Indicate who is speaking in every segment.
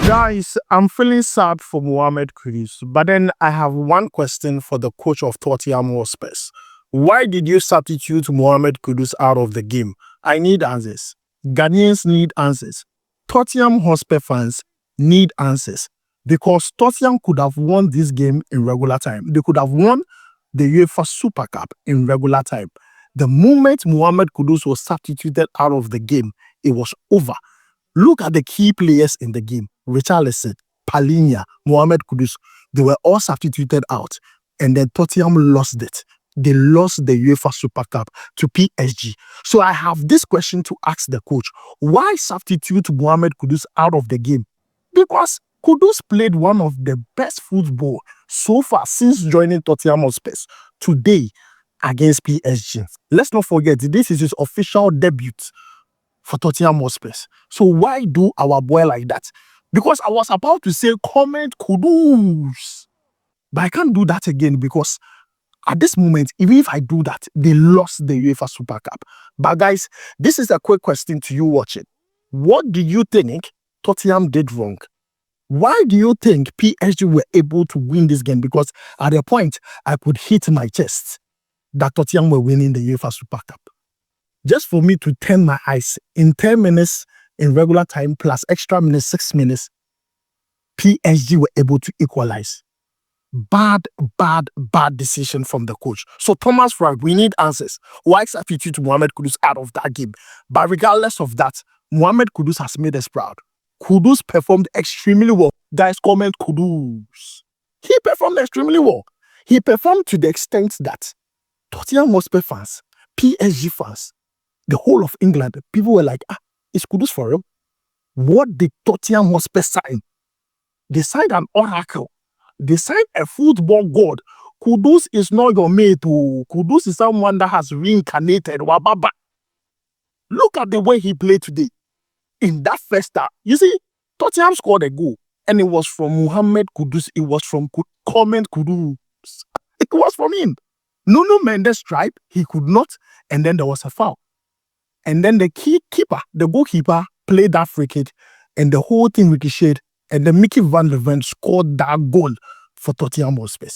Speaker 1: Guys, I'm feeling sad for Mohammed Kudus, but then I have one question for the coach of Tottenham Hotspur. Why did you substitute Mohammed Kudus out of the game? I need answers. Ghanaians need answers. Tottenham Hotspur fans need answers. Because Tottenham could have won this game in regular time. They could have won the UEFA Super Cup in regular time. The moment Mohammed Kudus was substituted out of the game, it was over. Look at the key players in the game. Richarlison, Palhinha, Mohammed Kudus. They were all substituted out. And then Tottenham lost it. They lost the UEFA Super Cup to PSG. So I have this question to ask the coach. Why substitute Mohammed Kudus out of the game? Because Kudus played one of the best football so far since joining Tottenham Hotspur today against PSG. Let's not forget, this is his official debut for Tottenham Hotspur. So why do our boy like that? Because I was about to say comment Kudus, but I can't do that again because at this moment, even if I do that, they lost the UEFA Super Cup. But guys, this is a quick question to you watching. What do you think Tottenham did wrong? Why do you think PSG were able to win this game? Because at a point, I could hit my chest that Tottenham were winning the UEFA Super Cup. Just for me to turn my eyes in 10 minutes in regular time plus extra minutes, 6 minutes, PSG were able to equalize. Bad decision from the coach. So Thomas Frank, we need answers. Why substitute Mohammed Kudus out of that game? But regardless of that, Mohammed Kudus has made us proud. Kudus performed extremely well. Guys, comment Kudus. He performed extremely well. He performed to the extent that Tottenham Hotspur fans, PSG fans, the whole of England, people were like, is Kudus for real? What did Tottenham Hotspur sign? They signed an oracle. They signed a football god. Kudus is not your mate. Kudus is someone that has reincarnated. Wababa. Look at the way he played today. In that first half, you see, Tottenham scored a goal. And it was from Mohammed Kudus. It was from Mohammed Kudus. It was from him. Nuno mendes tried. He could not. And then there was a foul. And then the goalkeeper, played that free kick. And the whole thing ricocheted. And then Mickey van der Ven scored that goal for Tottenham Hotspur.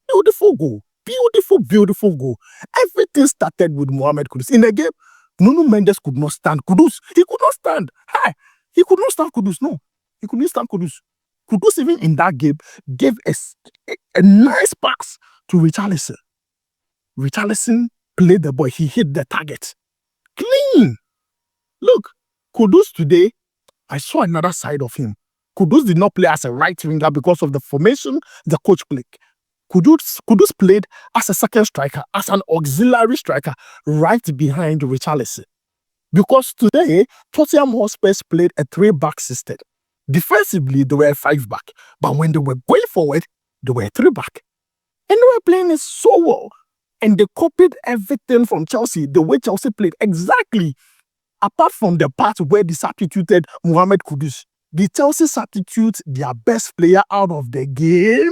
Speaker 1: Beautiful goal. Beautiful goal. Everything started with Mohammed Kudus. In the game, Nuno Mendes could not stand Kudus. He could not stand. He could not stand Kudus. No. He could not stand Kudus. Kudus, even in that game, gave a nice pass to Richarlison. Richarlison played the ball. He hit the target. Clean. Look, Kudus today, I saw another side of him. Kudus did not play as a right winger because of the formation the coach played. Kudus played as a second striker, as an auxiliary striker, right behind Richarlison. Because today, Tottenham Hotspur played a 3-back system. Defensively, they were a 5-back. But when they were going forward, they were a 3-back. And they were playing it so well. And they copied everything from Chelsea, the way Chelsea played exactly. Apart from the part where they substituted Mohammed Kudus. Did Chelsea substitute their best player out of the game?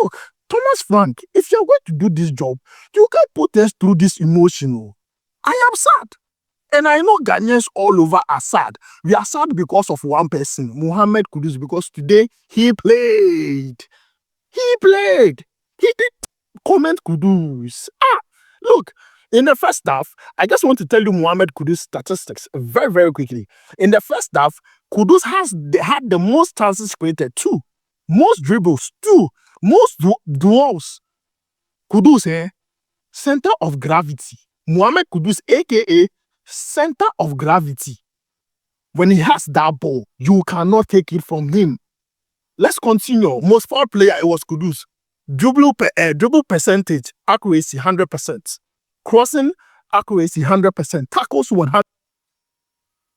Speaker 1: Look, Thomas Frank, if you're going to do this job, you can't put us through this emotional. I am sad. And I know Ghanaians all over are sad. We are sad because of one person, Mohammed Kudus, because today he played. He did comment Kudus. Look, in the first half, I just want to tell you Mohammed Kudus statistics very, very quickly. In the first half, Kudus had the most chances created, 2. Most dribbles, 2. Most duels. Kudus, center of gravity. Mohammed Kudus, a.k.a. center of gravity. When he has that ball, you cannot take it from him. Let's continue. Most foul player, it was Kudus. Dribble percentage, accuracy, 100%. Crossing, accuracy, 100%. Tackles, 100%.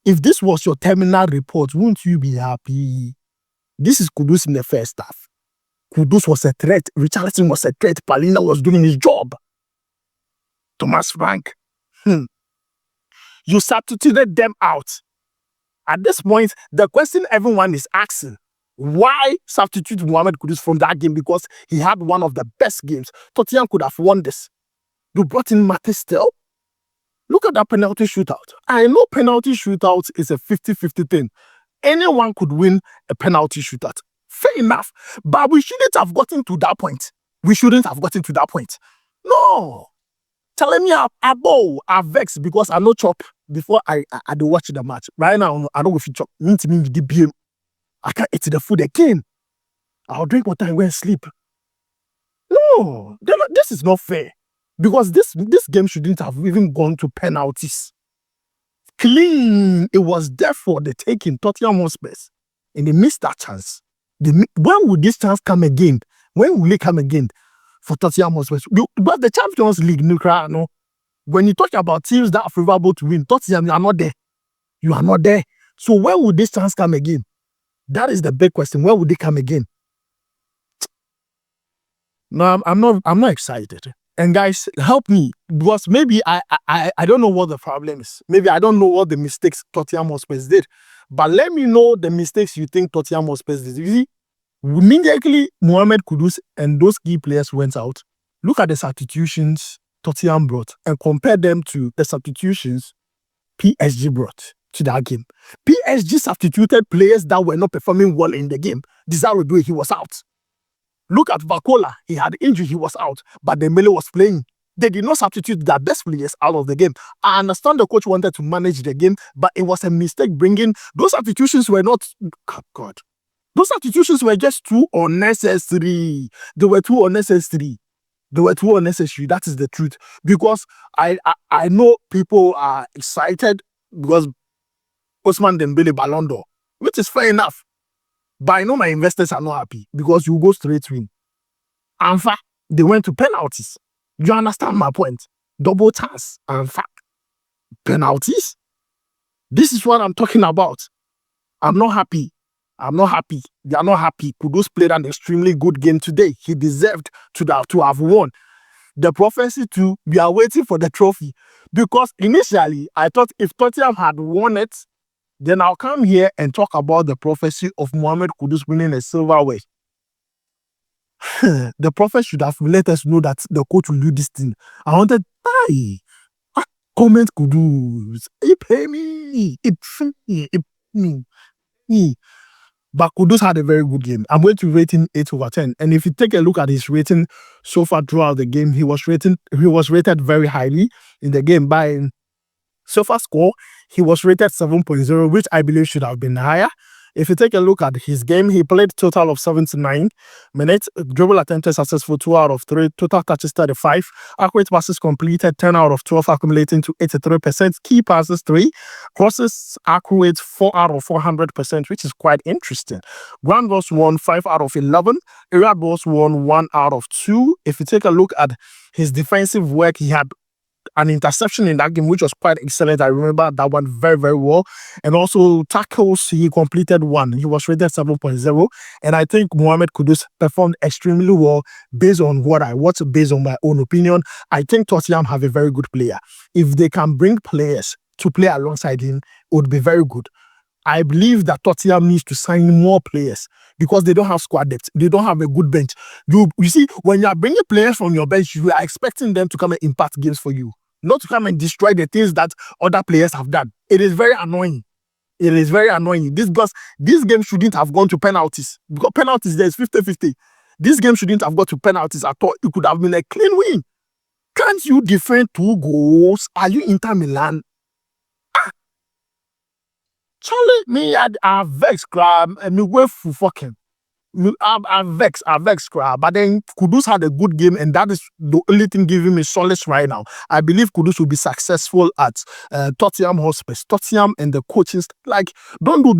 Speaker 1: If this was your terminal report, wouldn't you be happy? This is Kudus in the first half. Kudus was a threat. Richarlison was a threat. Palhinha was doing his job. Thomas Frank. You substituted them out. At this point, the question everyone is asking, why substitute Mohammed Kudus from that game? Because he had one of the best games. Tottenham could have won this. You brought in Matistel. Look at that penalty shootout. I know penalty shootout is a 50-50 thing. anyone could win a penalty shootout. Fair enough. But we shouldn't have gotten to that point. We shouldn't have gotten to that point. No. Telling me I vex because I no chop before I do watch the match. Right now, I don't go fit chop. Me the BM. I can't eat the food again. I'll drink water and go and sleep. No, this is not fair. Because this game shouldn't have even gone to penalties. Clean. It was there for the taking, Tottenham Hotspur. And they missed that chance. When will this chance come again? When will it come again for Tottenham Hotspur? But the Champions League, no. When you talk about teams that are favorable to win, Tottenham, you are not there. You are not there. So when will this chance come again? That is the big question. When will they come again? No, I'm not excited. And guys, help me, because maybe I don't know what the problem is. Maybe I don't know what the mistakes Tottenham Hotspur did. But let me know the mistakes you think Tottenham Hotspur did. You see, immediately Mohammed Kudus and those key players went out. Look at the substitutions Tottenham brought and compare them to the substitutions PSG brought to that game. PSG substituted players that were not performing well in the game. Desiree Doué, he was out. Look at Vakola. He had injury. He was out. But Dembele was playing. They did not substitute their best players out of the game. I understand the coach wanted to manage the game, but it was a mistake bringing... Those substitutions were not... God. Those substitutions were just too unnecessary. They were too unnecessary. That is the truth. Because I know people are excited because Ousmane Dembele Ballon d'Or, which is fair enough. But I know my investors are not happy because you go straight win. In fact, they went to penalties. You understand my point? Double chance. In fact, penalties? This is what I'm talking about. I'm not happy. They are not happy. Kudus played an extremely good game today. He deserved to have won. The prophecy too, we are waiting for the trophy. Because initially, I thought if Tottenham had won it, then I'll come here and talk about the prophecy of Mohammed Kudus winning a silverware. The prophet should have let us know that the coach will do this thing. I wanted, comment Kudus. He pay me. But Kudus had a very good game. I'm going to rate him 8/10. And if you take a look at his rating so far throughout the game, he was rated very highly in the game by SofaScore. He was rated 7.0, which I believe should have been higher. If you take a look at his game, he played a total of 79 minutes, dribble attempted successful 2 out of 3, total touches 35, accurate passes completed 10 out of 12, accumulating to 83%, key passes 3, crosses accurate 4 out of 400%, which is quite interesting. Ground balls won 5 out of 11, area balls won 1 out of 2. If you take a look at his defensive work, he had an interception in that game, which was quite excellent. I remember that one very, very well. And also tackles, he completed 1. He was rated 7.0. And I think Mohammed Kudus performed extremely well based on what I watched, based on my own opinion. I think Tottenham have a very good player. If they can bring players to play alongside him, it would be very good. I believe that Tottenham needs to sign more players because they don't have squad depth. They don't have a good bench. You see, when you are bringing players from your bench, you are expecting them to come and impact games for you, not to come and destroy the things that other players have done. It is very annoying. Because this game shouldn't have gone to penalties. Because penalties, there's 50-50. This game shouldn't have gone to penalties at all. It could have been a clean win. Can't you defend 2 goals? Are you Inter Milan? Charlie, me, I vex, crab, and me wait for fucking. I vex, crab. But then Kudus had a good game, and that is the only thing giving me solace right now. I believe Kudus will be successful at Tottenham Hotspur. Tottenham and the coaches, like, don't do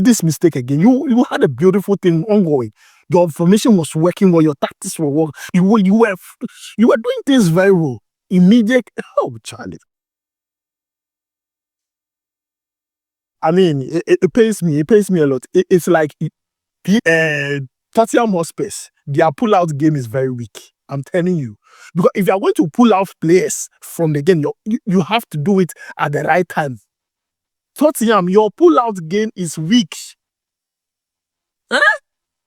Speaker 1: this mistake again. You had a beautiful thing ongoing. Your formation was working well. Your tactics were working. You were doing things very well. Immediate. Oh, Charlie. I mean, it pains me. It pains me a lot. It's like Tottenham Hotspur, their pull-out game is very weak. I'm telling you. Because if you are going to pull out players from the game, you have to do it at the right time. Tottenham, your pull-out game is weak.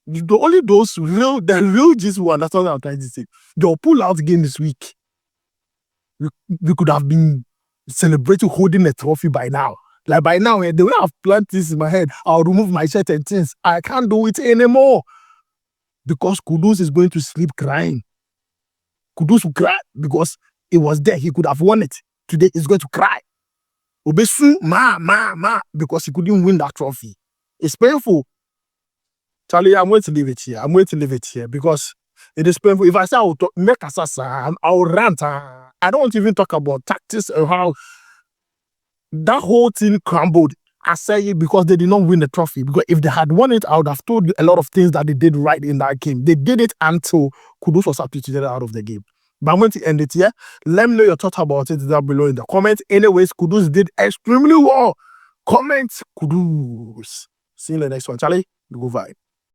Speaker 1: Only those the real G's who understand what I'm trying to say. Your pull-out game is weak. We could have been celebrating holding a trophy by now. Like by now, the way I've planned this in my head, I'll remove my shirt and things. I can't do it anymore. Because Kudus is going to sleep crying. Kudus will cry because it was there. He could have won it. Today he's going to cry. Obesu, because he couldn't win that trophy. It's painful. Charlie, I'm going to leave it here. Because it is painful. If I say I will make Asasa, I will rant. I don't even talk about tactics or how that whole thing crumbled. I say it because they did not win the trophy. Because if they had won it, I would have told you a lot of things that they did right in that game. They did it until Kudus was substituted out of the game. But I'm going to end it here. Let me know your thoughts about it down below in the comments. Anyways, Kudus did extremely well. Comment Kudus. See you in the next one, Charlie. Go vibe.